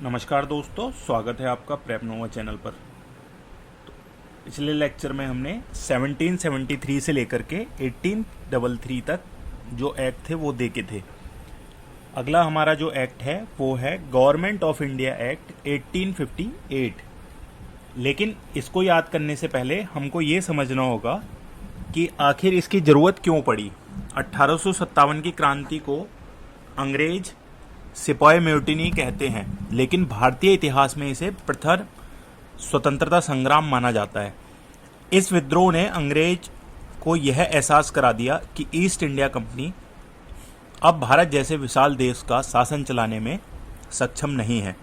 नमस्कार दोस्तों, स्वागत है आपका प्रेप नोवा चैनल पर। पिछले लेक्चर में हमने 1773 से लेकर के 1833 तक जो एक्ट थे वो देखे थे। अगला हमारा जो एक्ट है वो है गवर्नमेंट ऑफ इंडिया एक्ट 1858। लेकिन इसको याद करने से पहले हमको ये समझना होगा कि आखिर इसकी ज़रूरत क्यों पड़ी। 1857 की क्रांति को अंग्रेज सिपाही म्यूटिनी कहते हैं, लेकिन भारतीय इतिहास में इसे प्रथम स्वतंत्रता संग्राम माना जाता है। इस विद्रोह ने अंग्रेज को यह एहसास करा दिया कि ईस्ट इंडिया कंपनी अब भारत जैसे विशाल देश का शासन चलाने में सक्षम नहीं है।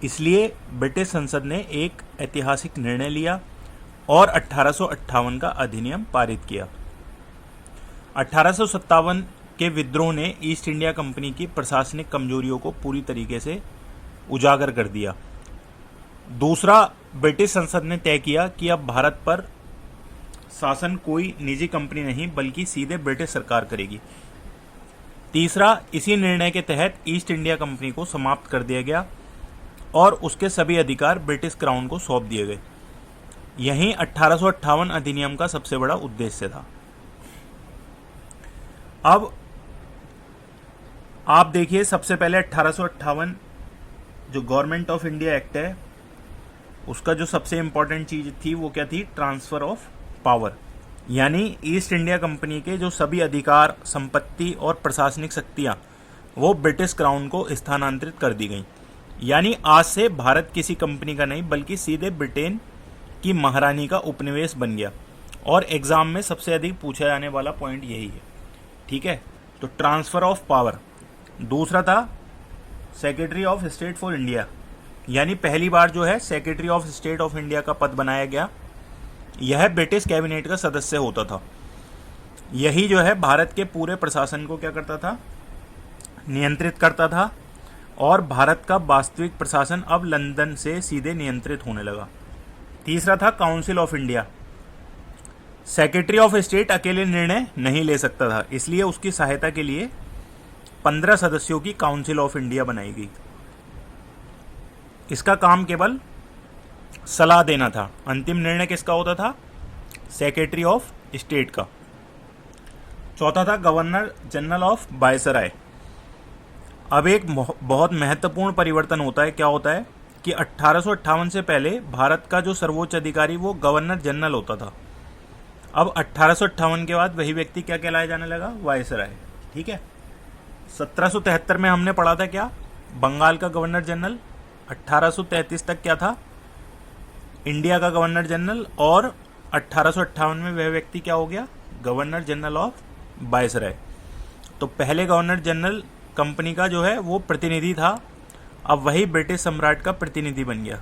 इसलिए ब्रिटिश संसद ने एक ऐतिहासिक निर्णय लिया और 1858 का अधिनियम पारित किया। 1857 के विद्रोह ने ईस्ट इंडिया कंपनी की प्रशासनिक कमजोरियों को पूरी तरीके से उजागर कर दिया। दूसरा, ब्रिटिश संसद ने तय किया कि अब भारत पर शासन कोई निजी कंपनी नहीं बल्कि सीधे ब्रिटिश सरकार करेगी। तीसरा, इसी निर्णय के तहत ईस्ट इंडिया कंपनी को समाप्त कर दिया गया और उसके सभी अधिकार ब्रिटिश क्राउन को सौंप दिए गए। यही 1858 अधिनियम का सबसे बड़ा उद्देश्य था। अब आप देखिए, सबसे पहले 1858 जो गवर्नमेंट ऑफ इंडिया एक्ट है उसका जो सबसे इंपॉर्टेंट चीज थी वो क्या थी? ट्रांसफर ऑफ पावर, यानी ईस्ट इंडिया कंपनी के जो सभी अधिकार, संपत्ति और प्रशासनिक शक्तियां वो ब्रिटिश क्राउन को स्थानांतरित कर दी गई। यानी आज से भारत किसी कंपनी का नहीं बल्कि सीधे ब्रिटेन की महारानी का उपनिवेश बन गया। और एग्जाम में सबसे अधिक पूछा जाने वाला पॉइंट यही है, ठीक है। तो ट्रांसफर ऑफ पावर। दूसरा था secretary of state for India, यानी पहली बार जो है secretary of state of India का पद बनाया गया। यह ब्रिटिश कैबिनेट का सदस्य होता था। यही जो है भारत के पूरे प्रशासन को क्या करता था? नियंत्रित करता था। और भारत का वास्तविक प्रशासन अब लंदन से सीधे नियंत्रित होने लगा। तीसरा था council of India. Secretary of state अकेले निर्णय नहीं ले सकता था, इसलिए उसकी सहायता के लिए 15 सदस्यों की काउंसिल ऑफ इंडिया बनाई गई। इसका काम केवल सलाह देना था। अंतिम निर्णय किसका होता था? सेक्रेटरी ऑफ स्टेट का। चौथा था गवर्नर जनरल ऑफ वायसराय। अब एक बहुत महत्वपूर्ण परिवर्तन होता है। क्या होता है कि 1858 से पहले भारत का जो सर्वोच्च अधिकारी वो गवर्नर जनरल होता था। अब 1858 के बाद वही व्यक्ति क्या कहलाया जाने लगा? वायसराय, ठीक है। 1773 में हमने पढ़ा था क्या? बंगाल का गवर्नर जनरल। 1833 तक क्या था? इंडिया का गवर्नर जनरल। और 1858 में वह व्यक्ति क्या हो गया? Governor general of viceroy. तो पहले गवर्नर जनरल कंपनी का जो है वो प्रतिनिधि था, अब वही ब्रिटिश सम्राट का प्रतिनिधि बन गया।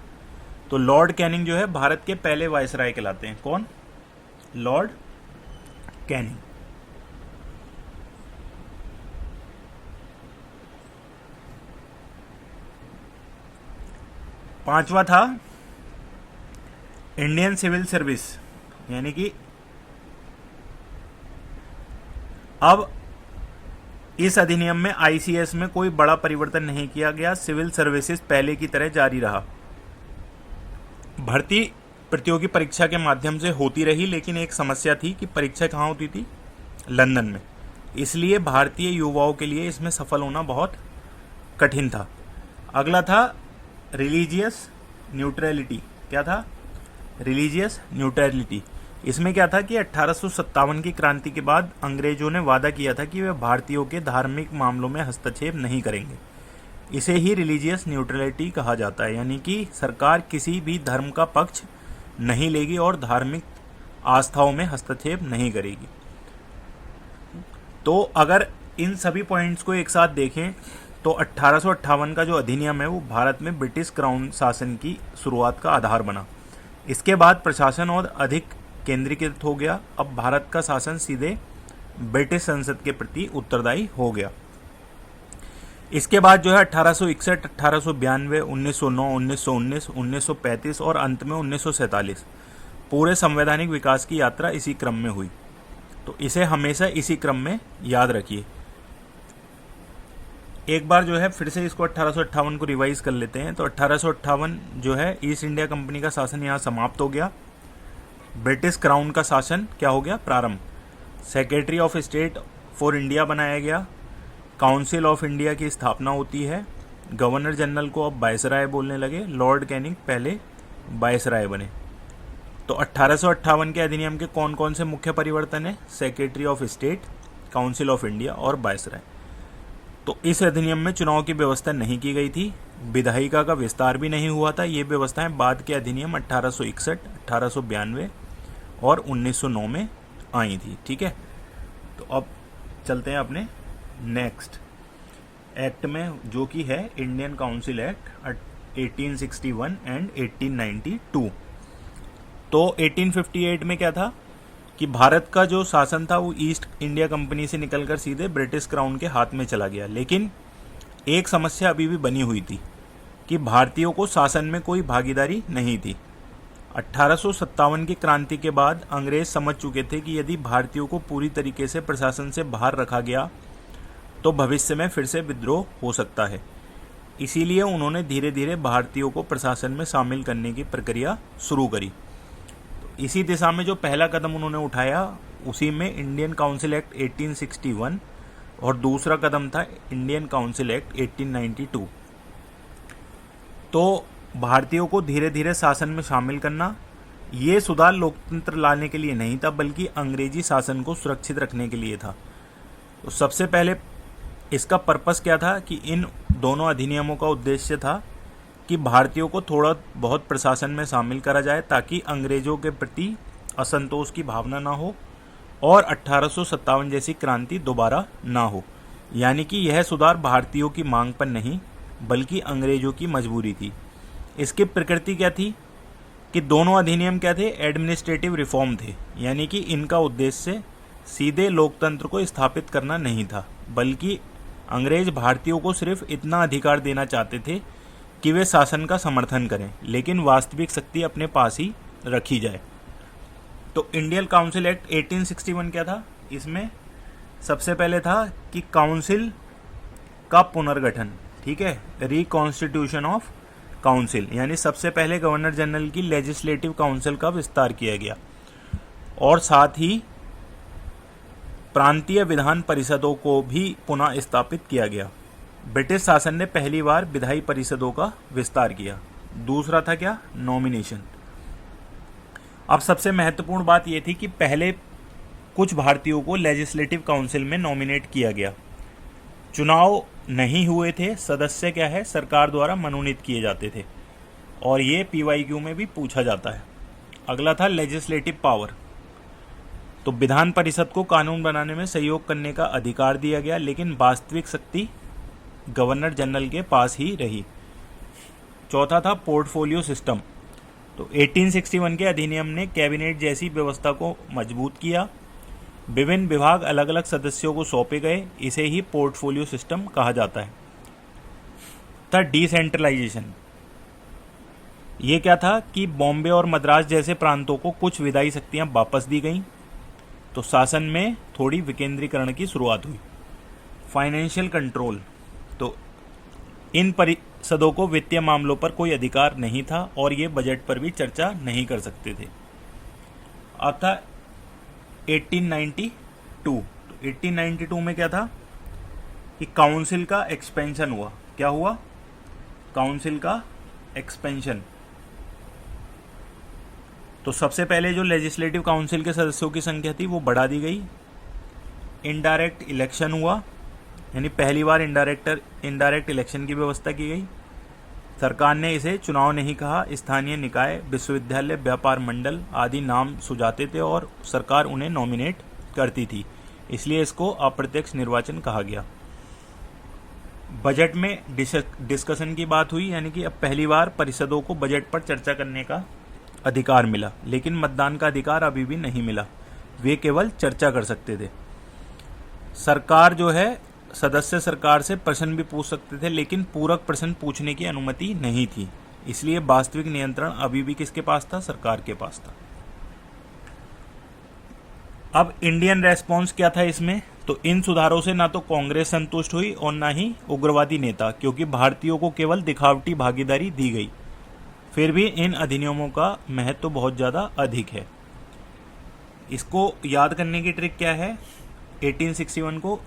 तो लॉर्ड कैनिंग जो है भारत के पहले वायसराय कहलाते हैं। कौन? Lord Canning. पांचवा था इंडियन सिविल सर्विस, यानी कि अब इस अधिनियम में आईसीएस में कोई बड़ा परिवर्तन नहीं किया गया। सिविल सर्विसेज पहले की तरह जारी रहा। भर्ती प्रतियोगी परीक्षा के माध्यम से होती रही, लेकिन एक समस्या थी कि परीक्षा कहाँ होती थी? लंदन में। इसलिए भारतीय युवाओं के लिए इसमें सफल होना बहुत कठिन था। अगला था रिलीजियस न्यूट्रलिटी। क्या था? Religious neutrality. इसमें क्या था कि 1857 की क्रांति के बाद अंग्रेजों ने वादा किया था कि वे भारतीयों के धार्मिक मामलों में हस्तक्षेप नहीं करेंगे। इसे ही रिलीजियस न्यूट्रलिटी कहा जाता है, यानी कि सरकार किसी भी धर्म का पक्ष नहीं लेगी और धार्मिक आस्थाओं में हस्तक्षेप नहीं करेगी। तो अगर इन सभी पॉइंट्स को एक साथ देखें तो 1858 का जो अधिनियम है वो भारत में ब्रिटिश क्राउन शासन की शुरुआत का आधार बना। इसके बाद प्रशासन और अधिक केंद्रीकृत हो गया। अब भारत का शासन सीधे ब्रिटिश संसद के प्रति उत्तरदायी हो गया। इसके बाद जो है 1861, 1892, 1909, 1919, 1935 और अंत में 1947 पूरे संवैधानिक विकास की यात्रा इसी क्रम में हुई। तो इसे हमेशा इसी क्रम में याद रखिए। एक बार जो है फिर से इसको 1858 को रिवाइज कर लेते हैं। तो 1858 जो है ईस्ट इंडिया कंपनी का शासन यहाँ समाप्त हो गया, ब्रिटिश क्राउन का शासन क्या हो गया, प्रारंभ। Secretary of state for India बनाया गया, काउंसिल ऑफ इंडिया की स्थापना होती है, गवर्नर जनरल को अब वायसराय बोलने लगे, लॉर्ड कैनिंग पहले वायसराय बने। तो 1858 के अधिनियम के कौन कौन से मुख्य परिवर्तन है, secretary of state, council of India और वायसराय। तो इस अधिनियम में चुनाव की व्यवस्था नहीं की गई थी, विधायिका का विस्तार भी नहीं हुआ था। ये व्यवस्थाएं बाद के अधिनियम 1861, 1892 और 1909 में आई थी। ठीक है, तो अब चलते हैं अपने नेक्स्ट एक्ट में, जो कि है इंडियन काउंसिल एक्ट 1861 एंड 1892। तो 1858 में क्या था कि भारत का जो शासन था वो ईस्ट इंडिया कंपनी से निकलकर सीधे ब्रिटिश क्राउन के हाथ में चला गया। लेकिन एक समस्या अभी भी बनी हुई थी कि भारतीयों को शासन में कोई भागीदारी नहीं थी। 1857 की क्रांति के बाद अंग्रेज समझ चुके थे कि यदि भारतीयों को पूरी तरीके से प्रशासन से बाहर रखा गया तो भविष्य में फिर से विद्रोह हो सकता है। इसीलिए उन्होंने धीरे धीरे भारतीयों को प्रशासन में शामिल करने की प्रक्रिया शुरू करी। तो इसी दिशा में जो पहला कदम उन्होंने उठाया उसी में इंडियन काउंसिल एक्ट 1861 और दूसरा कदम था इंडियन काउंसिल एक्ट 1892। तो भारतीयों को धीरे धीरे शासन में शामिल करना, ये सुधार लोकतंत्र लाने के लिए नहीं था बल्कि अंग्रेजी शासन को सुरक्षित रखने के लिए था। तो सबसे पहले इसका पर्पस क्या था कि इन दोनों अधिनियमों का उद्देश्य था कि भारतीयों को थोड़ा बहुत प्रशासन में शामिल करा जाए ताकि अंग्रेजों के प्रति असंतोष की भावना ना हो और 1857 जैसी क्रांति दोबारा ना हो। यानी कि यह सुधार भारतीयों की मांग पर नहीं बल्कि अंग्रेजों की मजबूरी थी। इसकी प्रकृति क्या थी कि दोनों अधिनियम क्या थे, एडमिनिस्ट्रेटिव रिफॉर्म थे। यानी कि इनका उद्देश्य सीधे लोकतंत्र को स्थापित करना नहीं था बल्कि अंग्रेज भारतीयों को सिर्फ इतना अधिकार देना चाहते थे कि वे शासन का समर्थन करें, लेकिन वास्तविक शक्ति अपने पास ही रखी जाए। तो इंडियन काउंसिल एक्ट 1861 क्या था, इसमें सबसे पहले था कि काउंसिल का पुनर्गठन, ठीक है, रिकॉन्स्टिट्यूशन ऑफ काउंसिल, यानी सबसे पहले गवर्नर जनरल की लेजिस्लेटिव काउंसिल का विस्तार किया गया और साथ ही प्रांतीय विधान परिषदों को भी पुनः स्थापित किया गया। ब्रिटिश शासन ने पहली बार विधायी परिषदों का विस्तार किया। दूसरा था क्या, नॉमिनेशन। अब सबसे महत्वपूर्ण बात यह थी कि पहले कुछ भारतीयों को लेजिस्लेटिव काउंसिल में नॉमिनेट किया गया। चुनाव नहीं हुए थे, सदस्य क्या है, सरकार द्वारा मनोनीत किए जाते थे और ये PYQ में भी पूछा जाता है। अगला था लेजिस्लेटिव पावर। तो विधान परिषद को कानून बनाने में सहयोग करने का अधिकार दिया गया, लेकिन वास्तविक शक्ति गवर्नर जनरल के पास ही रही। चौथा था पोर्टफोलियो सिस्टम। तो 1861 के अधिनियम ने कैबिनेट जैसी व्यवस्था को मजबूत किया। विभिन्न विभाग अलग अलग सदस्यों को सौंपे गए, इसे ही पोर्टफोलियो सिस्टम कहा जाता है। था डिसेंट्रलाइजेशन। ये क्या था कि बॉम्बे और मद्रास जैसे प्रांतों को कुछ विधायी शक्तियां वापस दी गईं, तो शासन में थोड़ी विकेंद्रीकरण की शुरुआत हुई। Financial control. तो इन परिषदों को वित्तीय मामलों पर कोई अधिकार नहीं था और ये बजट पर भी चर्चा नहीं कर सकते थे। अब था 1892। तो 1892 में क्या था कि काउंसिल का एक्सपेंशन हुआ। क्या हुआ, काउंसिल का एक्सपेंशन। तो सबसे पहले जो लेजिस्लेटिव काउंसिल के सदस्यों की संख्या थी वो बढ़ा दी गई। इनडायरेक्ट इलेक्शन हुआ, यानी पहली बार इनडायरेक्ट इलेक्शन की व्यवस्था की गई। सरकार ने इसे चुनाव नहीं कहा, स्थानीय निकाय, विश्वविद्यालय, व्यापार मंडल आदि नाम सुझाते थे और सरकार उन्हें नॉमिनेट करती थी, इसलिए इसको अप्रत्यक्ष निर्वाचन कहा गया। बजट में डिस्कशन की बात हुई, यानी कि अब पहली बार परिषदों को बजट पर चर्चा करने का अधिकार मिला, लेकिन मतदान का अधिकार अभी भी नहीं मिला, वे केवल चर्चा कर सकते थे। सरकार जो है, सदस्य सरकार से प्रश्न भी पूछ सकते थे, लेकिन पूरक प्रश्न पूछने की अनुमति नहीं थी, इसलिए वास्तविक नियंत्रण अभी भी किसके पास था, सरकार के पास था। अब इंडियन रेस्पॉन्स क्या था इसमें? तो इन सुधारों से ना तो कांग्रेस संतुष्ट हुई और ना ही उग्रवादी नेता, क्योंकि भारतीयों को केवल दिखावटी भागीदारी दी गई। फिर भी इन अधिनियमों का महत्व तो बहुत ज़्यादा अधिक है। इसको याद करने की ट्रिक क्या है? 1861 को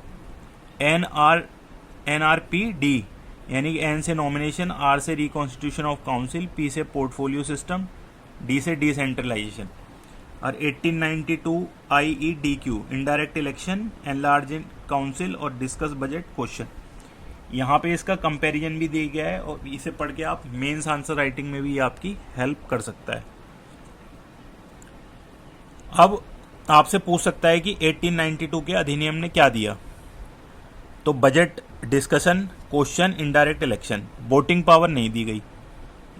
NRPD, यानी कि N से नॉमिनेशन, R से रिकॉन्स्टिट्यूशन ऑफ काउंसिल, P से पोर्टफोलियो सिस्टम, D से डिसेंट्रलाइजेशन, और 1892 IEDQ indirect election, enlarge in council और डिस्कस बजट क्वेश्चन। यहाँ पे इसका कंपैरिजन भी दिया गया है और इसे पढ़ के आप मेंस आंसर राइटिंग में भी ये आपकी हेल्प कर सकता है। अब आपसे पूछ सकता है कि 1892 के अधिनियम ने क्या दिया? तो budget discussion, question, indirect election, voting power नहीं दी गई।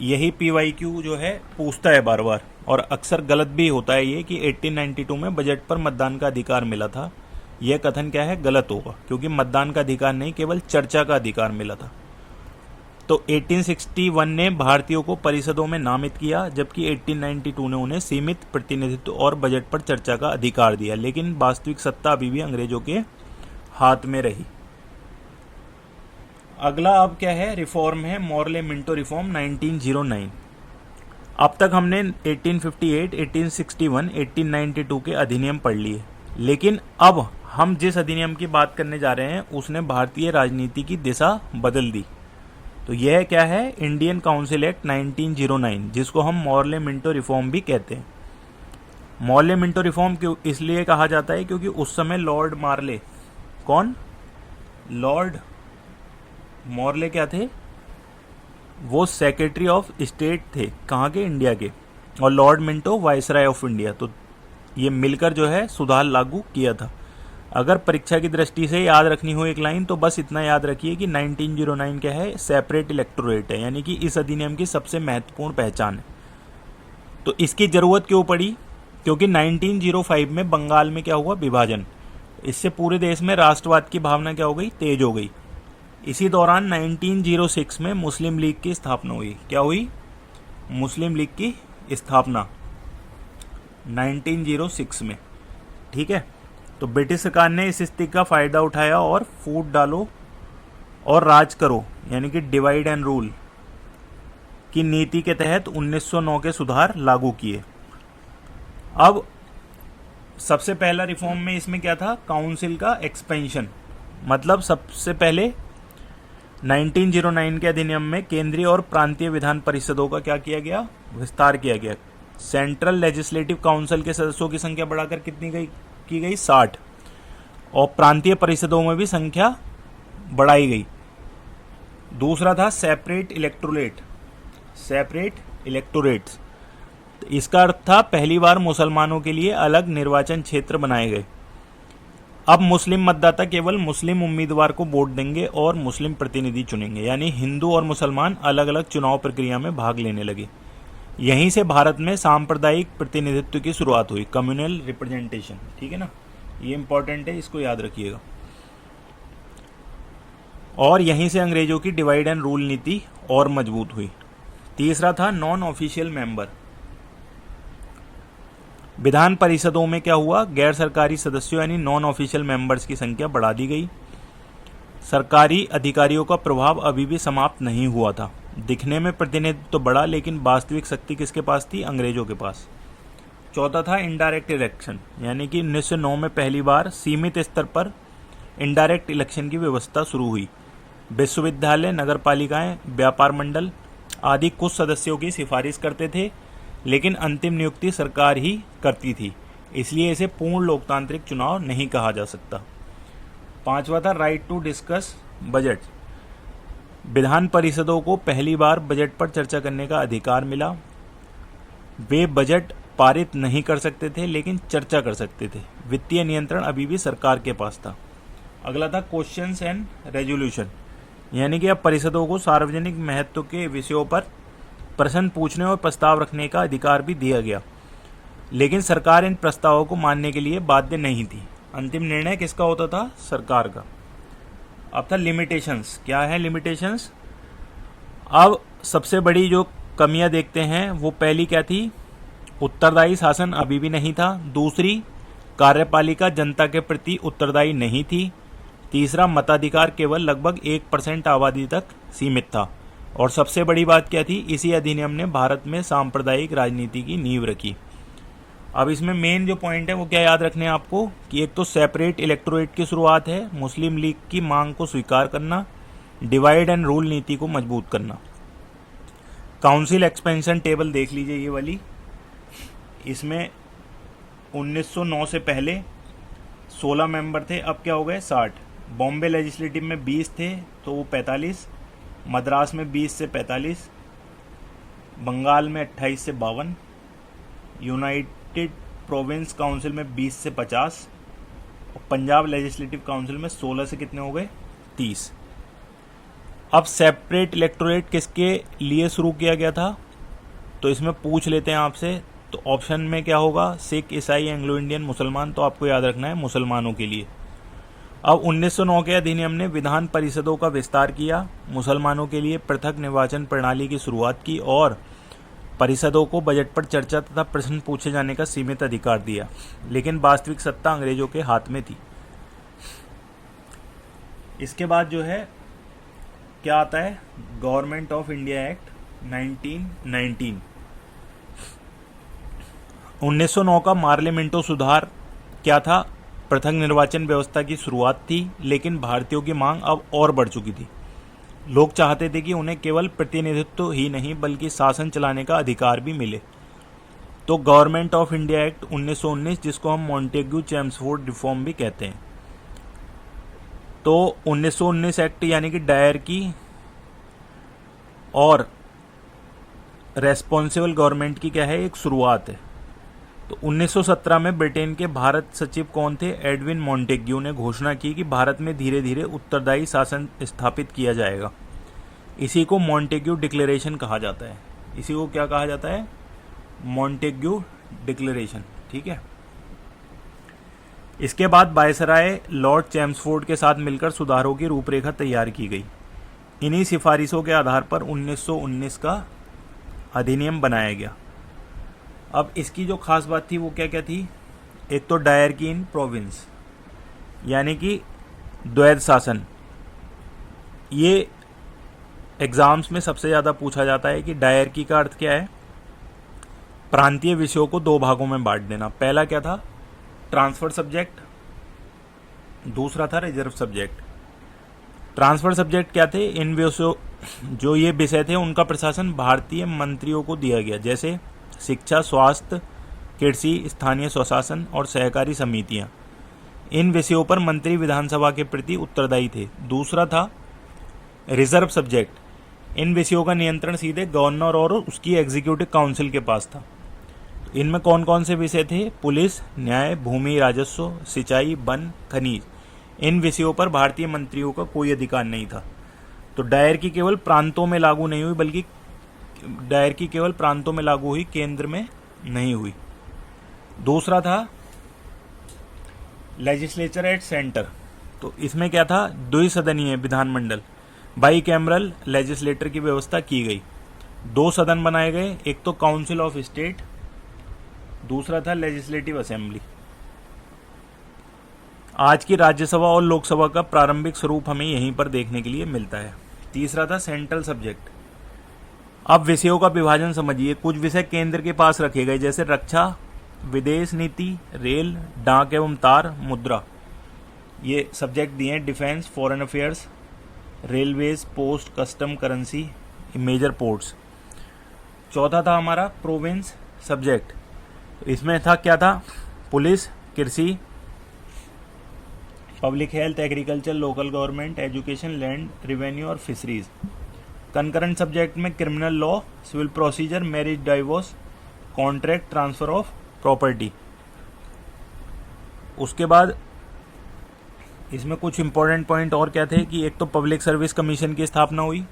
यही PYQ जो है पूछता है बार बार, और अक्सर गलत भी होता है ये कि 1892 में बजट पर मतदान का अधिकार मिला था। यह कथन क्या है? गलत होगा, क्योंकि मतदान का अधिकार नहीं, केवल चर्चा का अधिकार मिला था। तो 1861 ने भारतीयों को परिषदों में नामित किया, जबकि 1892 ने उन्हें सीमित प्रतिनिधित्व और बजट पर चर्चा का अधिकार दिया, लेकिन वास्तविक सत्ता अभी भी अंग्रेजों के हाथ में रही। अगला अब क्या है? रिफॉर्म है, मॉर्ले मिंटो रिफॉर्म 1909। अब तक हमने 1858, 1861, 1892 के अधिनियम पढ़ लिए, लेकिन अब हम जिस अधिनियम की बात करने जा रहे हैं उसने भारतीय राजनीति की दिशा बदल दी। तो यह क्या है? इंडियन काउंसिल एक्ट 1909, जिसको हम मॉर्ले मिंटो रिफॉर्म भी कहते हैं। मॉर्ले मिंटो रिफॉर्म क्यों इसलिए कहा जाता है? क्योंकि उस समय लॉर्ड मार्ले, कौन? लॉर्ड मॉर्ले क्या थे? वो सेक्रेटरी ऑफ स्टेट थे। कहाँ के? इंडिया के। और Lord Minto viceroy of India. तो ये मिलकर जो है सुधार लागू किया था। अगर परीक्षा की दृष्टि से याद रखनी हो एक लाइन, तो बस इतना याद रखिए कि 1909 क्या है? सेपरेट इलेक्टोरेट है, यानी कि इस अधिनियम की सबसे महत्वपूर्ण पहचान है। तो इसकी जरूरत क्यों पड़ी? क्योंकि 1905 में बंगाल में क्या हुआ? विभाजन। इससे पूरे देश में राष्ट्रवाद की भावना क्या हो गई? तेज हो गई। इसी दौरान 1906 में मुस्लिम लीग की स्थापना हुई। क्या हुई? मुस्लिम लीग की स्थापना 1906 में। ठीक है। तो ब्रिटिश सरकार ने इस स्थिति का फायदा उठाया और फूट डालो और राज करो, यानी कि डिवाइड एंड रूल की नीति के तहत 1909 के सुधार लागू किए। अब सबसे पहला रिफॉर्म में इसमें क्या था? काउंसिल का एक्सपेंशन। मतलब सबसे पहले 1909 के अधिनियम में केंद्रीय और प्रांतीय विधान परिषदों का क्या किया गया? विस्तार किया गया। सेंट्रल लेजिस्लेटिव काउंसिल के सदस्यों की संख्या बढ़ाकर कितनी की गई? 60। और प्रांतीय परिषदों में भी संख्या बढ़ाई गई। दूसरा था सेपरेट इलेक्टोरेट्स। इसका अर्थ था पहली बार मुसलमानों के लिए अलग निर्वाचन क्षेत्र बनाए गए। अब मुस्लिम मतदाता केवल मुस्लिम उम्मीदवार को वोट देंगे और मुस्लिम प्रतिनिधि चुनेंगे, यानी हिंदू और मुसलमान अलग अलग चुनाव प्रक्रिया में भाग लेने लगे। यहीं से भारत में सांप्रदायिक प्रतिनिधित्व की शुरुआत हुई, कम्युनल रिप्रेजेंटेशन। ठीक है ना, ये इंपॉर्टेंट है, इसको याद रखिएगा। और यहीं से अंग्रेजों की डिवाइड एंड रूल नीति और मजबूत हुई। तीसरा था नॉन ऑफिशियल मेंबर। विधान परिषदों में क्या हुआ? गैर सरकारी सदस्यों यानी नॉन ऑफिशियल मेंबर्स की संख्या बढ़ा दी गई। सरकारी अधिकारियों का प्रभाव अभी भी समाप्त नहीं हुआ था। दिखने में प्रतिनिधित्व तो बढ़ा, लेकिन वास्तविक शक्ति किसके पास थी? अंग्रेजों के पास। चौथा था इनडायरेक्ट इलेक्शन, यानी कि 1909 में पहली बार सीमित स्तर पर इनडायरेक्ट इलेक्शन की व्यवस्था शुरू हुई। विश्वविद्यालय, नगरपालिकाएं, व्यापार मंडल आदि कुछ सदस्यों की सिफारिश करते थे, लेकिन अंतिम नियुक्ति सरकार ही करती थी, इसलिए इसे पूर्ण लोकतांत्रिक चुनाव नहीं कहा जा सकता। पांचवा था राइट टू डिस्कस बजट। विधान परिषदों को पहली बार बजट पर चर्चा करने का अधिकार मिला। वे बजट पारित नहीं कर सकते थे, लेकिन चर्चा कर सकते थे। वित्तीय नियंत्रण अभी भी सरकार के पास था। अगला था क्वेश्चंस एंड रेजोल्यूशन, यानी कि अब परिषदों को सार्वजनिक महत्व के विषयों पर प्रश्न पूछने और प्रस्ताव रखने का अधिकार भी दिया गया, लेकिन सरकार इन प्रस्तावों को मानने के लिए बाध्य नहीं थी। अंतिम निर्णय किसका होता था? सरकार का। अब था लिमिटेशंस। क्या है लिमिटेशंस? अब सबसे बड़ी जो कमियां देखते हैं, वो पहली क्या थी? उत्तरदायी शासन अभी भी नहीं था। दूसरी, कार्यपालिका जनता के प्रति उत्तरदायी नहीं थी। तीसरा, मताधिकार केवल लगभग 1% आबादी तक सीमित था। और सबसे बड़ी बात क्या थी, इसी अधिनियम ने भारत में सांप्रदायिक राजनीति की नींव रखी। अब इसमें मेन जो पॉइंट है वो क्या याद रखने हैं आपको, कि एक तो सेपरेट इलेक्टोरेट की शुरुआत है, मुस्लिम लीग की मांग को स्वीकार करना, डिवाइड एंड रूल नीति को मजबूत करना। काउंसिल एक्सपेंशन टेबल देख लीजिए ये वाली, इसमें 1909 से पहले 16 मेंबर थे, अब क्या हो गए 60। बॉम्बे लेजिस्लेटिव में 20 थे तो वो 45, मद्रास में 20 से 45, बंगाल में 28 से 52, यूनाइटेड प्रोविंस काउंसिल में 20 से 50 और पंजाब लेजिस्लेटिव काउंसिल में 16 से कितने हो गए 30। अब सेपरेट इलेक्टोरेट किसके लिए शुरू किया गया था, तो इसमें पूछ लेते हैं आपसे, तो ऑप्शन में क्या होगा, सिख, ईसाई, एंग्लो इंडियन, मुसलमान, तो आपको याद रखना है मुसलमानों के लिए। अब 1909 के अधिनियम ने विधान परिषदों का विस्तार किया, मुसलमानों के लिए पृथक निर्वाचन प्रणाली की शुरुआत की और परिषदों को बजट पर चर्चा तथा प्रश्न पूछे जाने का सीमित अधिकार दिया, लेकिन वास्तविक सत्ता अंग्रेजों के हाथ में थी। इसके बाद जो है क्या आता है, गवर्नमेंट ऑफ इंडिया एक्ट 1919। 1909 का पार्लियामेंटो सुधार क्या था, पृथक निर्वाचन व्यवस्था की शुरुआत थी, लेकिन भारतीयों की मांग अब और बढ़ चुकी थी। लोग चाहते थे कि उन्हें केवल प्रतिनिधित्व ही नहीं बल्कि शासन चलाने का अधिकार भी मिले। तो गवर्नमेंट ऑफ इंडिया एक्ट 1919, जिसको हम मॉन्टेग्यू चेम्सफोर्ड रिफॉर्म भी कहते हैं, तो 1919 एक्ट यानी कि डायरकी और रेस्पॉन्सिबल गवर्नमेंट की क्या है, एक शुरुआत है। तो 1917 में ब्रिटेन के भारत सचिव कौन थे, एडविन मॉन्टेग्यू ने घोषणा की कि भारत में धीरे धीरे उत्तरदायी शासन स्थापित किया जाएगा। इसी को मॉन्टेग्यू डिक्लेरेशन कहा जाता है। इसी को क्या कहा जाता है, मॉन्टेग्यू डिक्लेरेशन, ठीक है। इसके बाद वायसराय लॉर्ड चेम्सफोर्ड के साथ मिलकर सुधारों की रूपरेखा तैयार की गई। इन्हीं सिफारिशों के आधार पर 1919 का अधिनियम बनाया गया। अब इसकी जो खास बात थी वो क्या क्या थी, एक तो डायरकी इन प्रोविंस यानी कि द्वैध शासन। ये एग्जाम्स में सबसे ज़्यादा पूछा जाता है कि डायरकी का अर्थ क्या है, प्रांतीय विषयों को दो भागों में बांट देना। पहला क्या था, ट्रांसफर सब्जेक्ट, दूसरा था रिजर्व सब्जेक्ट। ट्रांसफर सब्जेक्ट क्या थे, इन विषयों जो ये विषय थे उनका प्रशासन भारतीय मंत्रियों को दिया गया, जैसे शिक्षा, स्वास्थ्य, कृषि, स्थानीय स्वशासन और सहकारी समितियां। इन विषयों पर मंत्री विधानसभा के प्रति उत्तरदायी थे। दूसरा था रिजर्व सब्जेक्ट, इन विषयों का नियंत्रण सीधे गवर्नर और उसकी एग्जीक्यूटिव काउंसिल के पास था। इनमें कौन कौन से विषय थे, पुलिस, न्याय, भूमि, राजस्व, सिंचाई, वन, खनिज। इन विषयों पर भारतीय मंत्रियों का कोई अधिकार नहीं था। तो डायरकी केवल प्रांतों में लागू नहीं हुई, बल्कि डायरकी केवल प्रांतों में लागू हुई, केंद्र में नहीं हुई। दूसरा था लेजिस्लेचर एट सेंटर। तो इसमें क्या था, द्विसदनीय विधानमंडल, बाई कैमरल लेजिस्लेटर की व्यवस्था की गई। दो सदन बनाए गए, एक तो काउंसिल ऑफ स्टेट, दूसरा था लेजिस्लेटिव असेंबली। आज की राज्यसभा और लोकसभा का प्रारंभिक स्वरूप हमें यहीं पर देखने के लिए मिलता है। तीसरा था सेंट्रल सब्जेक्ट। अब विषयों का विभाजन समझिए। कुछ विषय केंद्र के पास रखे गए, जैसे रक्षा, विदेश नीति, रेल, डाक एवं तार, मुद्रा। ये सब्जेक्ट दिए हैं, defence, foreign affairs, railways, post, custom, currency, major ports. चौथा था हमारा प्रोविंस सब्जेक्ट। इसमें था क्या था, पुलिस, कृषि, public health, agriculture, local government, education, land, revenue और फिशरीज। कंकरेंट सब्जेक्ट में criminal law, civil procedure, marriage, divorce, contract, transfer of property. उसके बाद इसमें कुछ इंपॉर्टेंट पॉइंट और क्या थे कि एक तो पब्लिक सर्विस कमीशन की स्थापना हुई,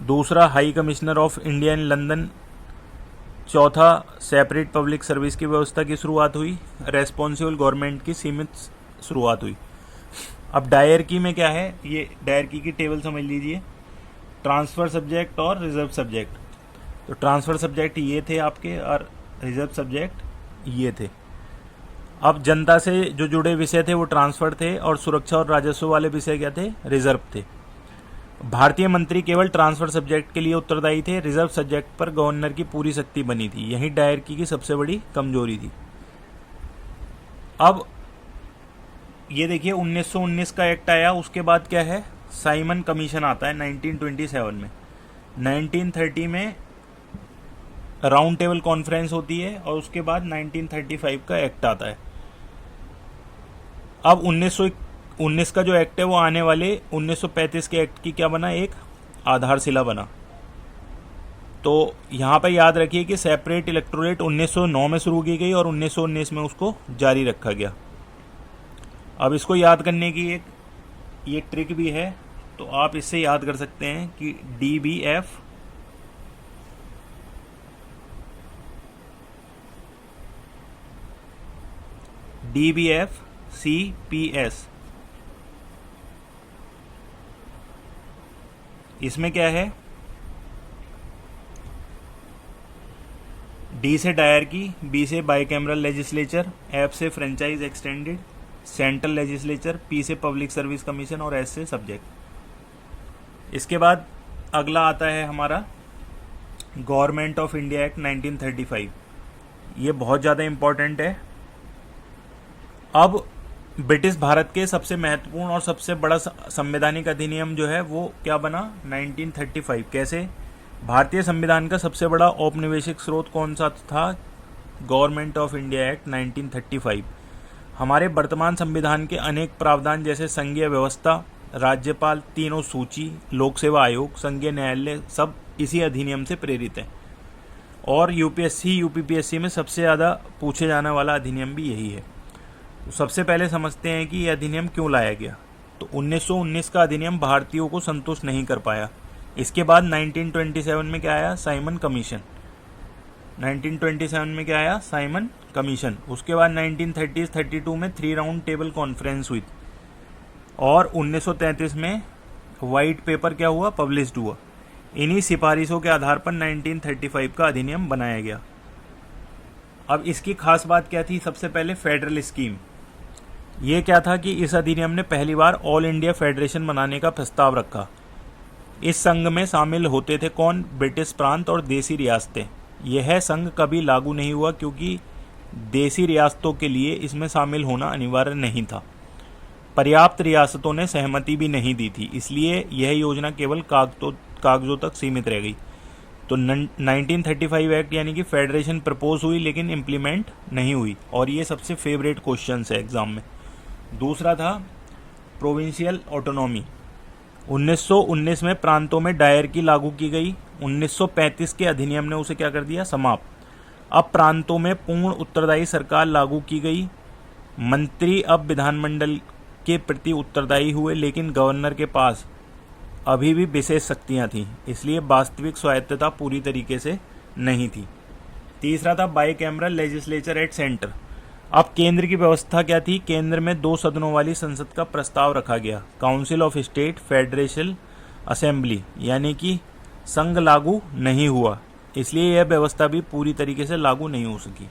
दूसरा high commissioner of India in London, चौथा सेपरेट पब्लिक सर्विस की व्यवस्था की शुरुआत हुई, रेस्पॉन्सिबल गवर्नमेंट की सीमित शुरुआत हुई। अब डायरकी में क्या है, ये डायरकी की टेबल समझ लीजिए, ट्रांसफर सब्जेक्ट और रिजर्व सब्जेक्ट। तो ट्रांसफर सब्जेक्ट ये थे आपके और रिजर्व सब्जेक्ट ये थे। अब जनता से जो जुड़े विषय थे वो ट्रांसफर थे, और सुरक्षा और राजस्व वाले विषय क्या थे, रिजर्व थे। भारतीय मंत्री केवल ट्रांसफर सब्जेक्ट के लिए उत्तरदायी थे, रिजर्व सब्जेक्ट पर गवर्नर की पूरी शक्ति बनी थी। यही डायरकी की सबसे बड़ी कमजोरी थी। अब ये देखिए 1919 का एक्ट आया, उसके बाद क्या है, साइमन कमीशन आता है 1927 में। 1930 में राउंड टेबल कॉन्फ्रेंस होती है, और उसके बाद 1935 का एक्ट आता है। अब 1919 का जो एक्ट है वो आने वाले 1935 के एक्ट की क्या बना, एक आधारशिला बना। तो यहाँ पर याद रखिए कि सेपरेट इलेक्टोरेट 1909 में शुरू की गई और 1919 में उसको जारी रखा गया। अब इसको याद करने की एक ये ट्रिक भी है, तो आप इससे याद कर सकते हैं कि DBF CPS, इसमें क्या है, डी से डायरकी, बी से बाइकैमरल लेजिस्लेचर, एफ से franchise extended central legislature, P से पब्लिक सर्विस कमीशन, और एस से सब्जेक्ट। इसके बाद अगला आता है हमारा गवर्नमेंट ऑफ इंडिया एक्ट 1935। ये बहुत ज़्यादा इम्पोर्टेंट है। अब ब्रिटिश भारत के सबसे महत्वपूर्ण और सबसे बड़ा संवैधानिक अधिनियम जो है वो क्या बना, 1935। कैसे, भारतीय संविधान का सबसे बड़ा औपनिवेशिक स्रोत कौन सा था, गवर्नमेंट ऑफ इंडिया एक्ट 1935। हमारे वर्तमान संविधान के अनेक प्रावधान जैसे संघीय व्यवस्था, राज्यपाल, तीनों सूची, लोक सेवा आयोग, संघीय न्यायालय, सब इसी अधिनियम से प्रेरित है। और यूपीएससी यूपीपीएससी में सबसे ज़्यादा पूछे जाने वाला अधिनियम भी यही है। तो सबसे पहले समझते हैं कि यह अधिनियम क्यों लाया गया। तो 1919 का अधिनियम भारतीयों को संतुष्ट नहीं कर पाया। इसके बाद 1927 में क्या आया, साइमन कमीशन। 1927 में क्या आया, साइमन कमीशन। उसके बाद 1932 में 3 राउंड टेबल कॉन्फ्रेंस हुई, और 1933 में वाइट पेपर क्या हुआ, पब्लिश्ड हुआ। इन्हीं सिफारिशों के आधार पर 1935 का अधिनियम बनाया गया। अब इसकी खास बात क्या थी, सबसे पहले फेडरल स्कीम। ये क्या था कि इस अधिनियम ने पहली बार ऑल इंडिया फेडरेशन बनाने का प्रस्ताव रखा। इस संघ में शामिल होते थे कौन, ब्रिटिश प्रांत और देसी रियासतें। यह संघ कभी लागू नहीं हुआ क्योंकि देसी रियासतों के लिए इसमें शामिल होना अनिवार्य नहीं था। पर्याप्त रियासतों ने सहमति भी नहीं दी थी, इसलिए यह योजना केवल कागजों तक सीमित रह गई। तो 1935 एक्ट यानी कि फेडरेशन प्रपोज हुई लेकिन इम्प्लीमेंट नहीं हुई, और ये सबसे फेवरेट क्वेश्चन है एग्जाम में। दूसरा था प्रोविंशियल ऑटोनॉमी। 1919 में प्रांतों में डायरकी लागू की गई। 1935 के अधिनियम ने उसे क्या कर दिया, समाप्त। अब प्रांतों में पूर्ण उत्तरदायी सरकार लागू की गई। मंत्री अब विधानमंडल के प्रति उत्तरदायी हुए, लेकिन गवर्नर के पास अभी भी विशेष शक्तियां थीं, इसलिए वास्तविक स्वायत्तता पूरी तरीके से नहीं थी। तीसरा था बाइकैमरल लेजिस्लेचर एट सेंटर। अब केंद्र की व्यवस्था क्या थी, केंद्र में 2 सदनों वाली संसद का प्रस्ताव रखा गया, काउंसिल ऑफ स्टेट, फेडरेशनल असेंबली, यानी कि संघ लागू नहीं हुआ, इसलिए यह व्यवस्था भी पूरी तरीके से लागू नहीं हो सकी।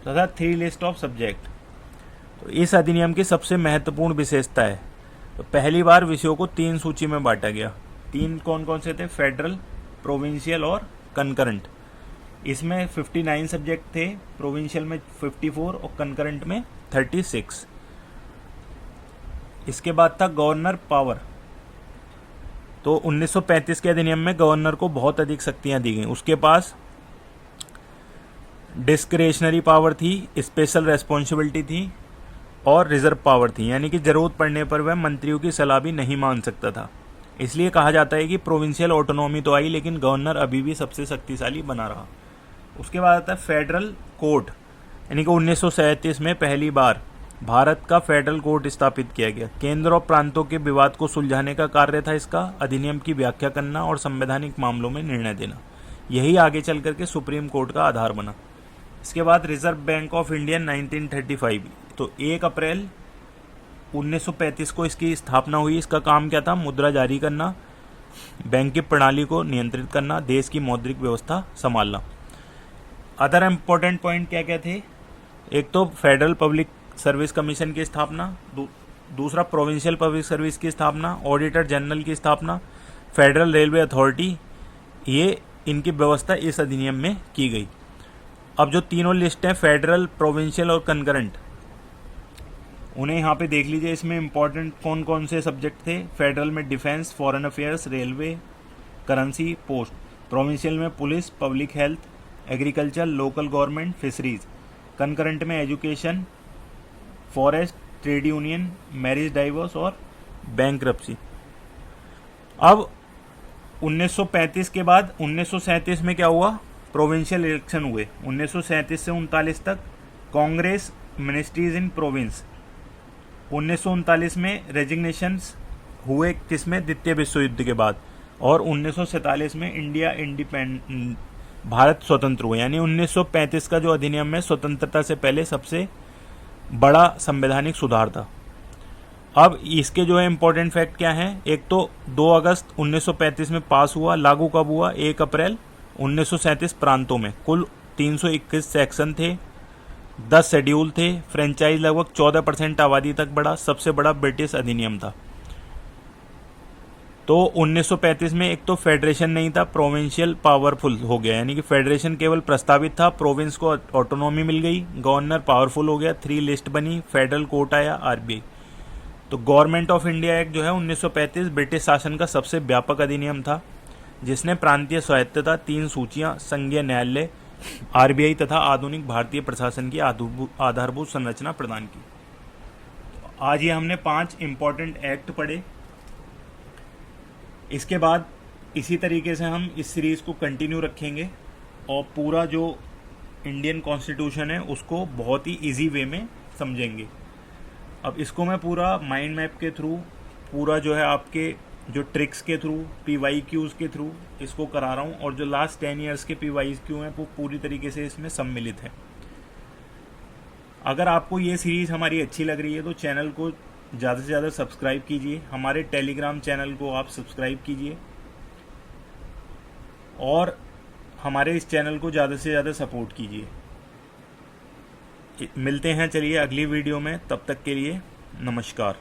तथा 3 लिस्ट ऑफ सब्जेक्ट। तो इस अधिनियम की सबसे महत्वपूर्ण विशेषता है, तो पहली बार विषयों को 3 सूची में बांटा गया। 3 कौन कौन से थे, फेडरल, प्रोविंशियल और कंकरेंट। इसमें 59 सब्जेक्ट थे, प्रोविंशियल में 54 और कंकरेंट में 36। इसके बाद था गवर्नर पावर। तो 1935 के अधिनियम में गवर्नर को बहुत अधिक शक्तियां दी गई। उसके पास डिस्क्रेशनरी पावर थी, स्पेशल रेस्पॉन्सिबिलिटी थी और रिजर्व पावर थी, यानी कि जरूरत पड़ने पर वह मंत्रियों की सलाह भी नहीं मान सकता था। इसलिए कहा जाता है कि प्रोविंशियल ऑटोनॉमी तो आई लेकिन गवर्नर अभी भी सबसे शक्तिशाली बना रहा। उसके बाद आता है फेडरल कोर्ट, यानी कि 1937 में पहली बार भारत का फेडरल कोर्ट स्थापित किया गया। केंद्र और प्रांतों के विवाद को सुलझाने का कार्य था इसका, अधिनियम की व्याख्या करना और संवैधानिक मामलों में निर्णय देना। यही आगे चल करके सुप्रीम कोर्ट का आधार बना। इसके बाद रिजर्व बैंक ऑफ इंडिया 1935। तो 1 अप्रैल 1935 को इसकी स्थापना हुई। इसका काम क्या था, मुद्रा जारी करना, बैंक की प्रणाली को नियंत्रित करना, देश की मौद्रिक व्यवस्था संभालना। अदर इम्पोर्टेंट पॉइंट क्या क्या थे, एक तो फेडरल पब्लिक सर्विस कमीशन की स्थापना, दूसरा प्रोविंशियल पब्लिक सर्विस की स्थापना, ऑडिटर जनरल की स्थापना, फेडरल रेलवे अथॉरिटी, ये इनकी व्यवस्था इस अधिनियम में की गई। अब जो तीनों लिस्ट हैं फेडरल, प्रोविंशियल और कंकरेंट, उन्हें यहाँ पे देख लीजिए। इसमें इंपॉर्टेंट कौन कौन से सब्जेक्ट थे। फेडरल में defence, foreign affairs, railway, currency, post. Provincial में police, public health, agriculture, local government, fisheries. Concurrent में education, forest, trade union, marriage divorce और बैंक्रप्सी। अब 1935 के बाद 1937 में क्या हुआ, प्रोविंशियल इलेक्शन हुए। 1937 से 39 तक कांग्रेस मिनिस्ट्रीज इन प्रोविंस। 1939 में रेजिग्नेशंस हुए, किसमें, द्वितीय विश्व युद्ध के बाद। और 1947 में इंडिया भारत स्वतंत्र हुआ। यानी 1935 का जो अधिनियम है स्वतंत्रता से पहले सबसे बड़ा संवैधानिक सुधार था। अब इसके जो है इम्पोर्टेंट फैक्ट क्या है। एक तो 2 अगस्त 1935 में पास हुआ, लागू कब हुआ, 1 अप्रैल 1937 प्रांतों में। कुल 321 सेक्शन थे, 10 शेड्यूल थे, फ्रेंचाइज लगभग 14% आबादी तक बढ़ा, सबसे बड़ा ब्रिटिश अधिनियम था। तो 1935 में एक तो फेडरेशन नहीं था, प्रोविंशियल पावरफुल हो गया, यानी कि फेडरेशन केवल प्रस्तावित था, प्रोविंस को ऑटोनॉमी मिल गई, गवर्नर पावरफुल हो गया, 3 लिस्ट बनी, फेडरल कोर्ट आया, आरबीआई। तो गवर्नमेंट ऑफ इंडिया एक्ट जो है 1935 ब्रिटिश शासन का सबसे व्यापक अधिनियम था, जिसने प्रांतीय स्वायत्तता, 3 सूचियां, संघीय न्यायालय, आरबीआई तथा आधुनिक भारतीय प्रशासन की आधारभूत संरचना प्रदान की। आज ये हमने 5 इंपॉर्टेंट एक्ट पढ़े। इसके बाद इसी तरीके से हम इस सीरीज को कंटिन्यू रखेंगे और पूरा जो इंडियन कॉन्स्टिट्यूशन है उसको बहुत ही इजी वे में समझेंगे। अब इसको मैं पूरा माइंड मैप के थ्रू, पूरा जो है आपके जो ट्रिक्स के थ्रू, PYQs के थ्रू इसको करा रहा हूँ, और जो लास्ट 10 ईयर्स के PYQ हैं वो पूरी तरीके से इसमें सम्मिलित है। अगर आपको ये सीरीज़ हमारी अच्छी लग रही है तो चैनल को ज़्यादा से ज़्यादा सब्सक्राइब कीजिए, हमारे टेलीग्राम चैनल को आप सब्सक्राइब कीजिए और हमारे इस चैनल को ज़्यादा से ज़्यादा सपोर्ट कीजिए। मिलते हैं चलिए अगली वीडियो में, तब तक के लिए नमस्कार।